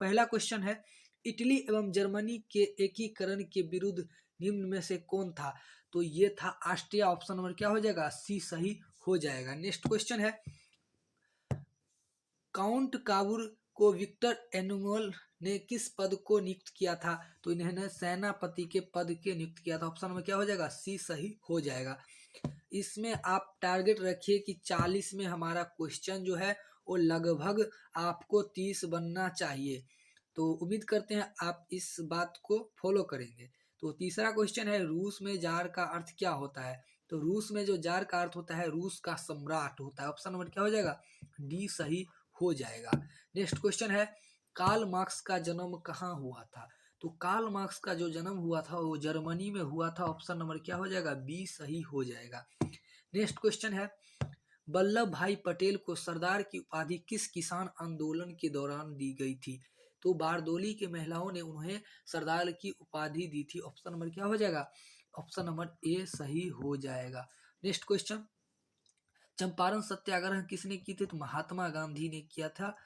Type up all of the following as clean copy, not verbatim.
पहला क्वेश्चन है, इटली एवं जर्मनी के एकीकरण के विरुद्ध निम्न में से कौन था? तो ये था ऑस्ट्रिया। ऑप्शन नंबर क्या हो जाएगा? सी सही हो जाएगा। नेक्स्ट क्वेश्चन है, काउंट काबूर को विक्टर एनुअल ने किस पद को नियुक्त किया था? तो इन्होंने सेनापति के पद के नियुक्त किया था। ऑप्शन में क्या हो जाएगा? सी सही हो जाएगा। इसमें आप टारगेट रखिए कि 40 में हमारा क्वेश्चन जो है वो लगभग आपको 30 बनना चाहिए। तो उम्मीद करते हैं आप इस बात को फॉलो करेंगे। तो तीसरा क्वेश्चन है, रूस में जार का अर्थ क्या होता है? तो रूस में जो जार का अर्थ होता है, रूस का सम्राट होता है। ऑप्शन नंबर क्या हो जाएगा? डी सही हो जाएगा। नेक्स्ट क्वेश्चन है, कार्ल मार्क्स का जन्म कहाँ हुआ था? तो कार्ल मार्क्स का जो जन्म हुआ था वो जर्मनी में हुआ था। ऑप्शन नंबर क्या हो जाएगा? बी सही हो जाएगा। नेक्स्ट क्वेश्चन है, वल्लभ भाई पटेल को सरदार की उपाधि किस किसान आंदोलन के दौरान दी गई थी? तो बारदोली के महिलाओं ने उन्हें सरदार की उपाधि दी थी। ऑप्शन नंबर क्या हो जाएगा? ऑप्शन नंबर ए सही हो जाएगा। नेक्स्ट क्वेश्चन, चंपारण सत्याग्रह किसने की थी? तो महात्मा गांधी ने किया था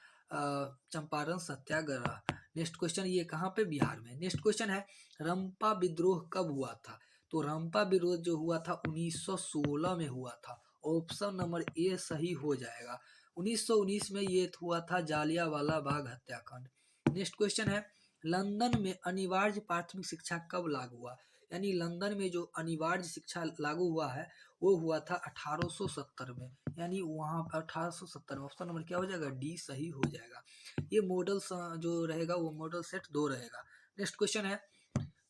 चंपारण सत्याग्रह। नेक्स्ट क्वेश्चन, ये कहाँ पे? बिहार में। नेक्स्ट क्वेश्चन है, रंपा विद्रोह कब हुआ था? तो रंपा विद्रोह जो हुआ था 1916 में हुआ था। ऑप्शन नंबर ए सही हो जाएगा। 1919 में ये हुआ था जालियांवाला बाग हत्याकांड। नेक्स्ट क्वेश्चन है, लंदन में अनिवार्य प्राथमिक शिक्षा कब लागू हुआ? यानी लंदन में जो अनिवार्य शिक्षा लागू हुआ है वो हुआ था 1870 में। यानी वहाँ पर 1870 में। ऑप्शन नंबर क्या हो जाएगा? डी सही हो जाएगा। ये मॉडल जो रहेगा वो मॉडल सेट 2 रहेगा। नेक्स्ट क्वेश्चन है,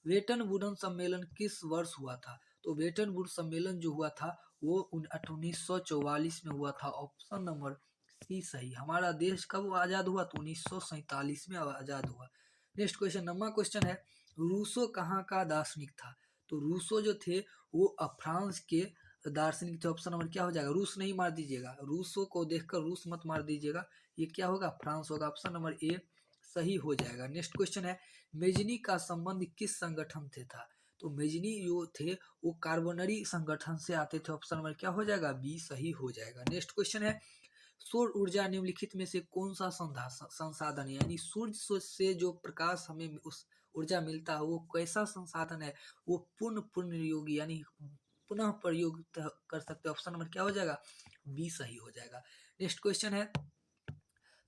वेटन वुडन सम्मेलन किस वर्ष हुआ था? तो वेटन वुड सम्मेलन जो हुआ था वो 1944 में हुआ था। ऑप्शन नंबर सी सही। हमारा देश कब आजाद हुआ? तो 1947 में आजाद हुआ। नेक्स्ट क्वेश्चन, नंबर क्वेश्चन है, रूसो कहाँ का दार्शनिक था? तो रूसो जो थे वो फ्रांस के दार्शनिक थे। ऑप्शन नंबर क्या हो जाएगा? रूस नहीं मार दीजिएगा, रूसो को देखकर रूस मत मार दीजिएगा, ये क्या होगा? फ्रांस होगा। ऑप्शन नंबर ए सही हो जाएगा। नेक्स्ट क्वेश्चन है, मेजनी का संबंध किस संगठन से था? तो मेजनी जो थे वो कार्बोनरी संगठन से आते थे। ऑप्शन नंबर क्या हो जाएगा? बी सही हो जाएगा। नेक्स्ट क्वेश्चन है, सौर ऊर्जा निम्नलिखित में से कौन सा संसाधन है? यानी सूर्य से जो प्रकाश हमें उस ऊर्जा मिलता है वो कैसा संसाधन है? वो पूर्ण योगी यानी पुनः प्रयोग कर सकते हैं। ऑप्शन नंबर क्या हो जाएगा? बी सही हो जाएगा। नेक्स्ट क्वेश्चन है,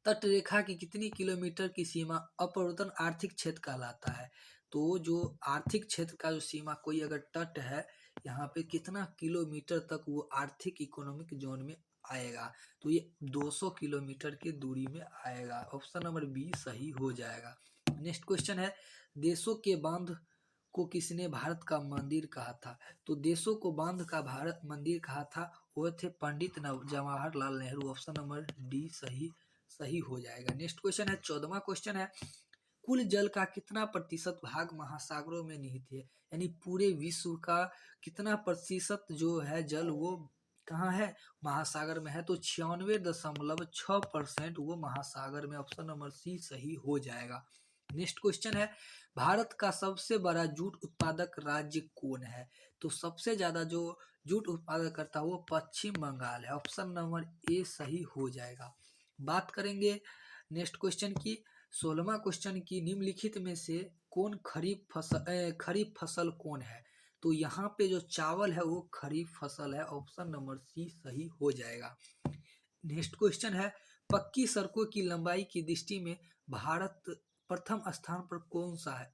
तट रेखा की कितनी किलोमीटर की सीमा अपवर्तन आर्थिक क्षेत्र कहलाता है? तो जो आर्थिक क्षेत्र का जो सीमा कोई अगर तट है यहाँ पे कितना किलोमीटर तक वो आर्थिक इकोनॉमिक जोन में आएगा? तो ये 200 किलोमीटर की दूरी में आएगा। ऑप्शन नंबर बी सही हो जाएगा। नेक्स्ट क्वेश्चन है, देशों के बांध को किसने भारत का मंदिर कहा था? तो देशों को बांध का भारत मंदिर कहा था वो थे Pandit Jawaharlal Nehru. Option number D सही हो जाएगा। नेक्स्ट क्वेश्चन है, 14वां क्वेश्चन है, कुल जल का कितना प्रतिशत भाग महासागरों में निहित है? यानी पूरे विश्व का कितना प्रतिशत जो है जल वो कहाँ है? महासागर में है। तो 96.6% वो महासागर में। ऑप्शन नंबर सी सही हो जाएगा। नेक्स्ट क्वेश्चन है, भारत का सबसे बड़ा जूट उत्पादक राज्य कौन है? तो सबसे ज्यादा जो जूट उत्पादक करता है वो पश्चिम बंगाल है। ऑप्शन नंबर ए सही हो जाएगा। बात करेंगे नेक्स्ट क्वेश्चन की, 16वां क्वेश्चन की, निम्नलिखित में से कौन खरीफ फसल कौन है? तो यहाँ पे जो चावल है वो खरीफ फसल है। ऑप्शन नंबर सी सही हो जाएगा। नेक्स्ट क्वेश्चन है, पक्की सड़कों की लंबाई की दृष्टि में भारत प्रथम स्थान पर कौन सा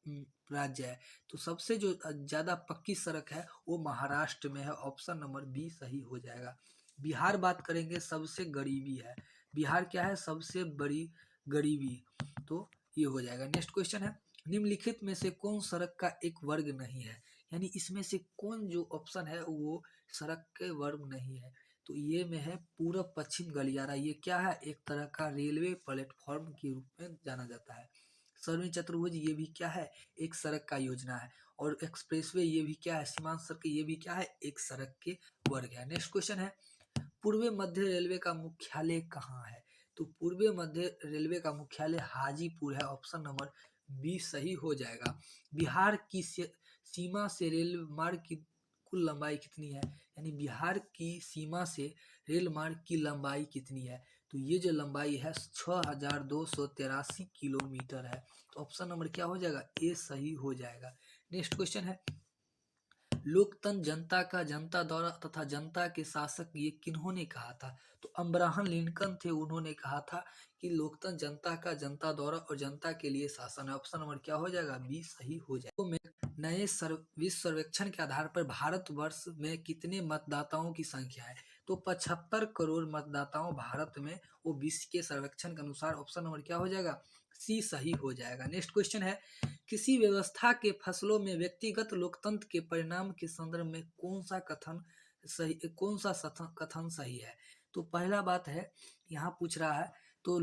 राज्य है? तो सबसे जो ज्यादा पक्की सड़क है वो महाराष्ट्र में है। ऑप्शन नंबर बी सही हो जाएगा। बिहार बात करेंगे, सबसे गरीबी है। बिहार क्या है? सबसे बड़ी गरीबी। तो ये हो जाएगा। नेक्स्ट क्वेश्चन है, निम्नलिखित में से कौन सड़क का एक वर्ग नहीं है? यानी इसमें से कौन जो ऑप्शन है वो सड़क के वर्ग नहीं है? तो ये में है पूर्व पश्चिम गलियारा। ये क्या है? एक तरह का रेलवे प्लेटफॉर्म के रूप में जाना जाता है। सर्वी चतुर्भुज ये भी क्या है? एक सड़क का योजना है। और एक्सप्रेसवे ये भी क्या है? सीमांत सड़क ये भी क्या है? एक सड़क के वर्ग है। नेक्स्ट क्वेश्चन है, पूर्व मध्य रेलवे का मुख्यालय कहाँ है? तो पूर्व मध्य रेलवे का मुख्यालय हाजीपुर है। ऑप्शन नंबर बी सही हो जाएगा। बिहार की सीमा से रेल मार्ग की कुल लंबाई कितनी है? यानी बिहार की सीमा से रेल मार्ग की लंबाई कितनी है? तो ये जो लंबाई है 6283 किलोमीटर है। तो ऑप्शन नंबर क्या हो जाएगा, ए सही हो जाएगा। नेक्स्ट क्वेश्चन है, लोकतंत्र जनता का जनता द्वारा तथा जनता के शासक ये किन्होंने कहा था। तो अब्राहम लिंकन थे, उन्होंने कहा था कि लोकतंत्र जनता का जनता द्वारा और जनता के लिए शासन है। ऑप्शन नंबर क्या हो जाएगा, बी सही हो जाएगा। तो में नए विश्व सर्वेक्षण के आधार पर भारतवर्ष में कितने मतदाताओं की संख्या है। तो 75 करोड़ मतदाताओं भारत में, वो विश्व के सर्वेक्षण के अनुसार। ऑप्शन नंबर क्या हो जाएगा, सी सही हो जाएगा। नेक्स्ट क्वेश्चन है, किसी व्यवस्था के फसलों में व्यक्तिगत लोकतंत्र के परिणाम के संदर्भ में कौन सा कथन सही है। तो पहला बात है, यहाँ पूछ रहा है तो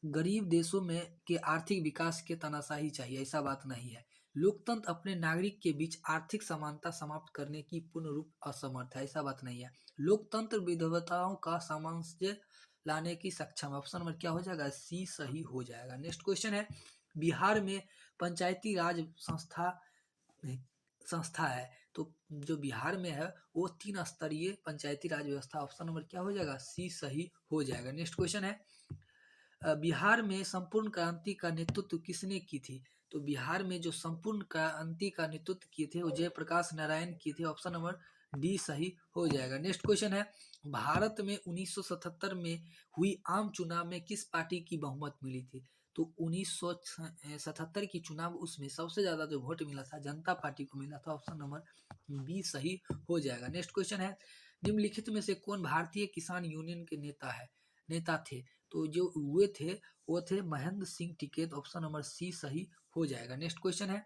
गरीब देशों में के आर्थिक विकास के तानाशाही चाहिए, ऐसा बात नहीं है। लोकतंत्र अपने नागरिक के बीच आर्थिक समानता समाप्त करने की पूर्ण रूप असमर्थ है, ऐसा बात नहीं है। लोकतंत्र विविधताओं का सामंजस्य लाने की सक्षम। ऑप्शन नंबर क्या हो जाएगा, सी सही हो जाएगा। नेक्स्ट क्वेश्चन है, बिहार में पंचायती राज संस्था है। तो जो बिहार में है वो 3 स्तरीय पंचायती राज व्यवस्था। ऑप्शन नंबर क्या हो जाएगा, सी सही हो जाएगा। नेक्स्ट क्वेश्चन है, बिहार में संपूर्ण क्रांति का नेतृत्व किसने की थी। तो बिहार में जो संपूर्ण क्रांति का नेतृत्व किए थे वो जयप्रकाश नारायण किए थे। ऑप्शन नंबर डी सही हो जाएगा। नेक्स्ट क्वेश्चन है, भारत में 1977 में हुई आम चुनाव में किस पार्टी की बहुमत मिली थी। तो 1977 की चुनाव, उसमें सबसे ज्यादा जो वोट मिला था जनता पार्टी को मिला था। ऑप्शन नंबर बी सही हो जाएगा। नेक्स्ट क्वेश्चन है, निम्नलिखित में से कौन भारतीय किसान यूनियन के नेता थे। तो जो हुए थे वो थे Mahendra Singh Tikait. Option number C सही हो जाएगा। नेक्स्ट क्वेश्चन है,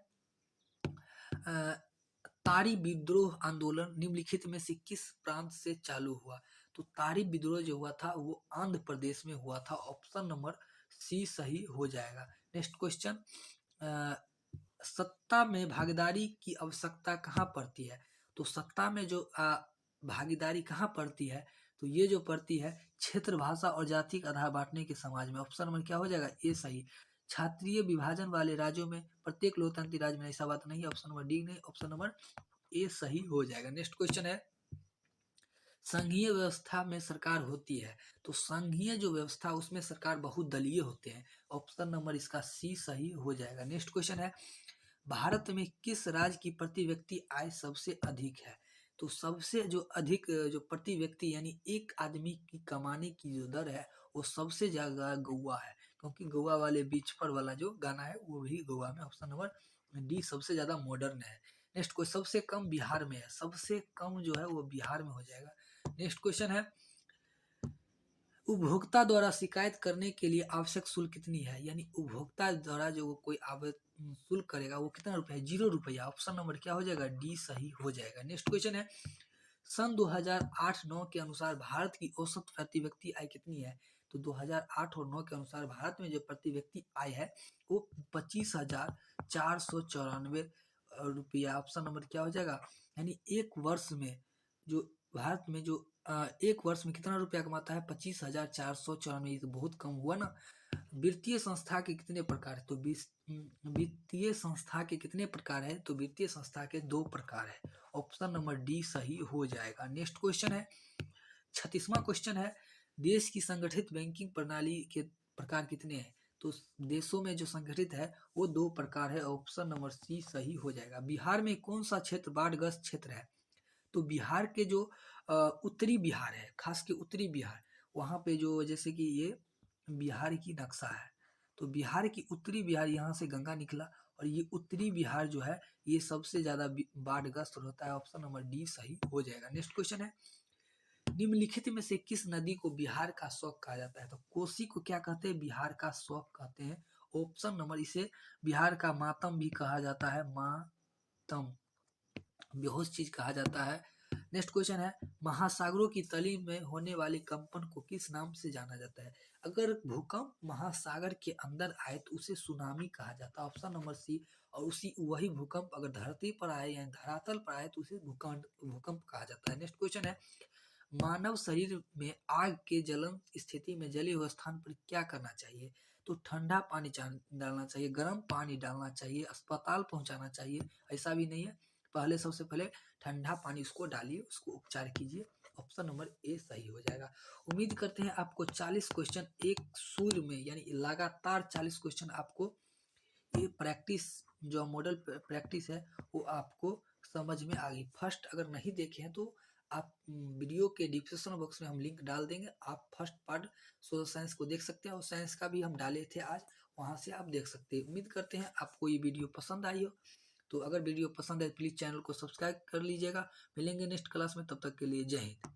तारी विद्रोह आंदोलन निम्नलिखित में से किस प्रांत से चालू हुआ। तो तारी विद्रोह जो हुआ था वो आंध्र प्रदेश में हुआ था। ऑप्शन नंबर सी सही हो जाएगा। नेक्स्ट क्वेश्चन, सत्ता में भागीदारी की आवश्यकता कहाँ पड़ती है। तो सत्ता में जो भागीदारी कहाँ पड़ती है, तो ये जो पड़ती है क्षेत्र, भाषा और जाति का आधार बांटने के समाज में। ऑप्शन नंबर क्या हो जाएगा, ए सही। क्षत्रिय विभाजन वाले राज्यों में प्रत्येक लोकतांत्रिक राज्य में, ऐसा बात नहीं है। ऑप्शन नंबर डी नहीं, ऑप्शन नंबर ए सही हो जाएगा। नेक्स्ट क्वेश्चन है, संघीय व्यवस्था में सरकार होती है। तो संघीय जो व्यवस्था उसमें सरकार बहुदलीय होते हैं। ऑप्शन नंबर इसका सी सही हो जाएगा। नेक्स्ट क्वेश्चन है, भारत में किस राज्य की प्रति व्यक्ति आय सबसे अधिक है। तो सबसे जो अधिक जो प्रति व्यक्ति यानी एक आदमी की कमाने की जो दर है वो सबसे ज्यादा गोवा है, क्योंकि गोवा वाले बीच पर वाला जो गाना है वो भी गोवा में। ऑप्शन नंबर डी सबसे ज्यादा मॉडर्न है। नेक्स्ट कोई सबसे कम बिहार में है, सबसे कम जो है वो बिहार में हो जाएगा। नेक्स्ट क्वेश्चन है, उपभोक्ता द्वारा शिकायत करने के लिए आवश्यक शुल्क कितनी है। यानी उपभोक्ता द्वारा जो कोई शुल्क करेगा वो कितना रुपया है, 0 रुपया। ऑप्शन नंबर क्या हो जाएगा, डी सही हो जाएगा। नेक्स्ट क्वेश्चन है, सन 2008-9 के अनुसार भारत की औसत प्रति व्यक्ति आय कितनी है। तो 2008 और 9 के अनुसार भारत में जो प्रति व्यक्ति आय है वो 25,494 रुपया। ऑप्शन नंबर क्या हो जाएगा, यानी एक वर्ष में जो भारत में जो एक वर्ष में कितना रुपया कमाता है, 25,494। तो बहुत कम हुआ ना। वित्तीय संस्था के कितने प्रकार है। तो वित्तीय संस्था के कितने प्रकार है, तो वित्तीय संस्था के 2 प्रकार है। ऑप्शन नंबर डी सही हो जाएगा। नेक्स्ट क्वेश्चन है, 36वां क्वेश्चन है, देश की संगठित बैंकिंग प्रणाली के प्रकार कितने हैं। तो देशों में जो संगठित है वो 2 प्रकार है। ऑप्शन नंबर सी सही हो जाएगा। बिहार में कौन सा क्षेत्र बाढ़ग्रस्त क्षेत्र है। तो बिहार के जो उत्तरी बिहार है, खास के उत्तरी बिहार, वहाँ पे जो जैसे कि ये बिहार की नक्शा है, तो बिहार की उत्तरी बिहार, यहाँ से गंगा निकला और ये उत्तरी बिहार जो है ये सबसे ज्यादा बाढ़ग्रस्त होता है। ऑप्शन नंबर डी सही हो जाएगा। नेक्स्ट क्वेश्चन है, निम्नलिखित में से किस नदी को बिहार का शौक कहा जाता है। तो कोसी को क्या कहते हैं, बिहार का शौक कहते हैं। ऑप्शन नंबर, इसे बिहार का मातम भी कहा जाता है, मातम बेहोश चीज कहा जाता है। नेक्स्ट क्वेश्चन है, महासागरों की तली में होने वाले कंपन को किस नाम से जाना जाता है। अगर भूकंप महासागर के अंदर आए तो उसे सुनामी कहा जाता है। Option number C. और वही भूकंप अगर धरती पर आए या धरातल पर आए तो उसे भूकंप कहा जाता है। नेक्स्ट क्वेश्चन है, मानव शरीर में आग के जलन स्थिति में जले हुए स्थान पर क्या करना चाहिए। तो ठंडा पानी डालना चाहिए, गर्म पानी डालना चाहिए, अस्पताल पहुंचाना चाहिए, ऐसा भी नहीं है। पहले सबसे पहले ठंडा पानी उसको डालिए, उसको उपचार कीजिए। ऑप्शन नंबर ए सही हो जाएगा। उम्मीद करते हैं आपको 40 क्वेश्चन एक सूर में यानी लगातार 40 क्वेश्चन आपको ये प्रैक्टिस जो मॉडल प्रैक्टिस है वो आपको समझ में आ गई। फर्स्ट अगर नहीं देखे हैं तो आप वीडियो के डिस्क्रिप्शन बॉक्स में हम लिंक डाल देंगे, आप फर्स्ट पार्ट सोशल साइंस को देख सकते हैं और साइंस का भी हम डाले थे आज, वहाँ से आप देख सकते हैं। उम्मीद करते हैं आपको ये वीडियो पसंद आई हो। तो अगर वीडियो पसंद आए प्लीज़ चैनल को सब्सक्राइब कर लीजिएगा। मिलेंगे नेक्स्ट क्लास में, तब तक के लिए जय हिंद।